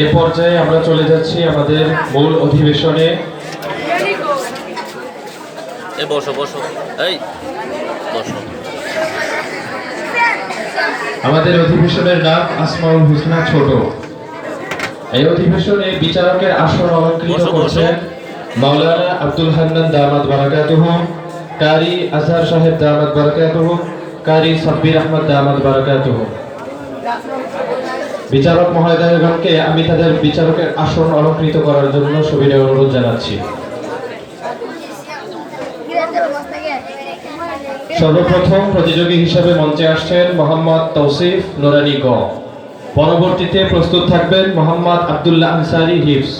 এই পর্যায়ে আমরা চলে যাচ্ছি আমাদের মূল অধিবেশনে। বসো বসো, এই বসো। আমাদের অধিবেশনের নাম আসমাউল হুসনা ছোট। এই অধিবেশনে বিচারকের আসন অলঙ্কৃত করছেন মাওলানা আব্দুল হান্নান দামাত বারাকাতুহু, কারি আজহার সাহেব দামাত বারাকাতুহু, কারি সাব্বির আহমদ দামাত বারাকাতুহু। বিচারক মহোদয়গণকে আমি তাদের বিচারকের আসন অলঙ্কৃত করার জন্য সবিনয় অনুরোধ জানাচ্ছি। সর্বপ্রথম প্রতিযোগী হিসেবে মঞ্চে আসছেন মোহাম্মদ তৌসিফ নুরানি গ। পরবর্তীতে প্রস্তুত থাকবেন মোহাম্মদ আব্দুল্লাহ আনসারি হিফজ।